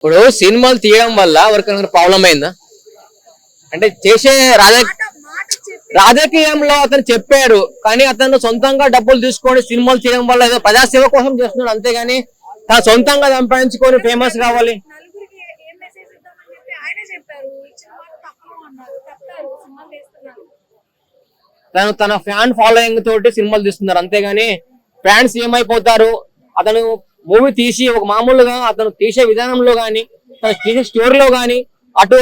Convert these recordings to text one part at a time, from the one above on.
ఇప్పుడు సినిమాలు తీయడం వల్ల ఎవరికైనా ప్రాబ్లం అయిందా? అంటే చేసే రాజకీయంలో అతను చెప్పాడు, కానీ అతను సొంతంగా డబ్బులు తీసుకొని సినిమాలు చేయడం వల్ల ఏదో ప్రజాసేవ కోసం చేస్తున్నాడు, అంతేగాని తను సొంతంగా సంపాదించుకొని ఫేమస్ కావాలి. తను తన ఫ్యాన్ ఫాలోయింగ్ తోటి సినిమాలు తీస్తున్నారు, అంతేగాని ఫ్యాన్స్ ఏమైపోతారు, అతను మూవీ తీసి ఒక మామూలుగా అతను తీసే విధానంలో గానీ తన తీసే స్టోరీలో గానీ అటు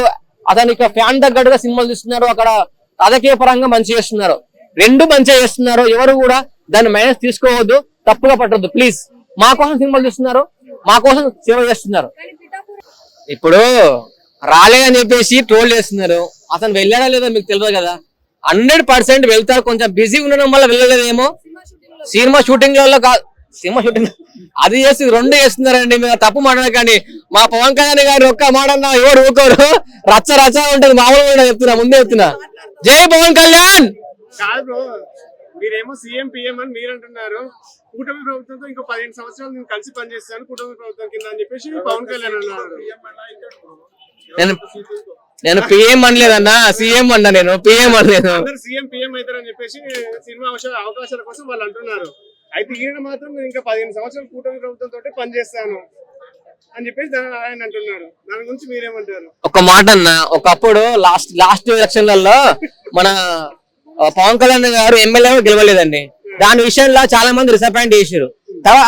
అతను ఇక ఫ్యాన్ తగ్గట్టుగా సినిమాలు తీస్తున్నారు, అక్కడ రాజకీయ పరంగా మంచి చేస్తున్నారు, రెండు మంచిగా చేస్తున్నారు. ఎవరు కూడా దాన్ని మైనస్ తీసుకోవద్దు, తప్పుగా పట్టద్దు ప్లీజ్. మా కోసం సినిమాలు తీస్తున్నారు, మా కోసం సేవ చేస్తున్నారు. ఇప్పుడు రాలేదని చెప్పేసి ట్రోల్ చేస్తున్నారు, అతను వెళ్ళాడా లేదో మీకు తెలియదు కదా. 100% వెళ్తారు, కొంచెం బిజీ ఉండడం వల్ల వెళ్ళలేదేమో. సినిమా షూటింగ్ లలో కాదు, సినిమా షూటింగ్ అది చేసి రెండు చేస్తున్నారండి. మేము తప్పు మాట్లాడకండి. మా పవన్ కళ్యాణ్ గారు ఒక్క మాట అన్నా ఎవరు ఊరుకోరు, రచ్చ రచ్చ ఉంటుంది. మామూలుగా చెప్తున్నా, ముందే చెప్తున్నా. జై పవన్ కళ్యాణ్. మీరేమో సీఎం పిఎం అని మీరు అంటున్నారు, కూటమి ప్రభుత్వంతో ఇంకో 15 సంవత్సరాలు నేను కలిసి పనిచేస్తాను కూటమి ప్రభుత్వం కింద అని చెప్పేసి పవన్ కళ్యాణ్ అన్నారు. నేను పిఎం అనలేదన్నా, సీఎం అన్నా, నేను పిఎం అనలేదు. అందరు సీఎం పిఎం అవుతారని చెప్పేసి సినిమా అవకాశాల కోసం వాళ్ళు అంటున్నారు. అయితే ఈయన మాత్రం నేను ఇంకా 15 సంవత్సరాలు కూటమి ప్రభుత్వంతో పనిచేస్తాను అని చెప్పేసి ఆయన అంటున్నారు. దాని గురించి మీరేమంటారు? ఒక మాట అన్న, ఒకప్పుడు లాస్ట్ ఎలక్షన్లలో మన పవన్ కళ్యాణ్ గారు ఎమ్మెల్యే గెలవలేదండి. దాని విషయంలో చాలా మంది డిసప్పాయింట్ చేసారు.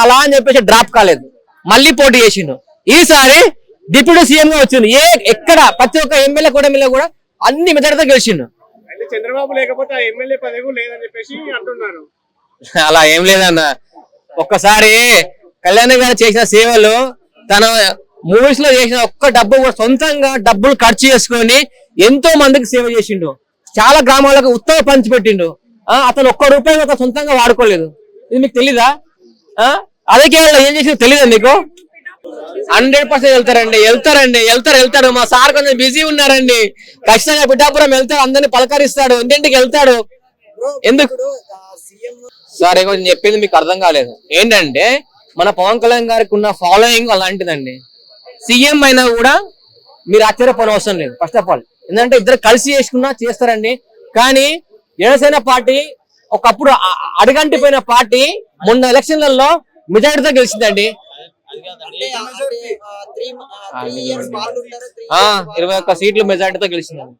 అలా అని చెప్పేసి డ్రాప్ కాలేదు, మళ్ళీ పోటీ చేసిండు. ఈసారి డిప్యూటీ సీఎం గా వచ్చిండు. ఎక్కడ ప్రతి ఒక్క ఎమ్మెల్యే కూడా అన్ని మెజారిటీతో గెలిచిండు. అయితే చంద్రబాబు లేకపోతే ఆ ఎమ్మెల్యే పదవి లేదని చెప్పేసి అంటున్నారు. అలా ఏం లేదన్న. ఒక్కసారి కళ్యాణ్ గారు చేసిన సేవలు, తన మూవీస్ లో చేసిన ఒక్క డబ్బు కూడా సొంతంగా డబ్బులు ఖర్చు చేసుకొని ఎంతో మందికి సేవ చేసిండు. చాలా గ్రామాలకు ఉత్తమ పంచిపెట్టిండు. అతను ఒక్క రూపాయి ఒక సొంతంగా వాడుకోలేదు. ఇది మీకు తెలీదా? అదే కేవలం ఏం చేసిందో తెలీదా మీకు? 100% వెళ్తారు. మా సార్ కొంచెం బిజీ ఉన్నారండి. ఖచ్చితంగా పిఠాపురం వెళ్తాడు, అందరినీ పలకరిస్తాడు, ఇంటింటికి వెళ్తాడు. ఎందుకు సార్ కొంచెం చెప్పింది మీకు అర్థం కాలేదు. ఏంటంటే మన పవన్ కళ్యాణ్ గారికి ఉన్న ఫాలోయింగ్ అలాంటిదండి. సీఎం అయినా కూడా మీరు ఆశ్చర్యపోవడం అవసరం లేదు. ఫస్ట్ ఆఫ్ ఆల్ ఎందుకంటే ఇద్దరు కలిసి చేసుకున్నా చేస్తారండి. కానీ జనసేన పార్టీ ఒకప్పుడు అడుగంటిపోయిన పార్టీ మొన్న ఎలక్షన్లలో మెజారిటీతో గెలిచిందండి. 21 సీట్లు మెజారిటీతో గెలిచిందండి.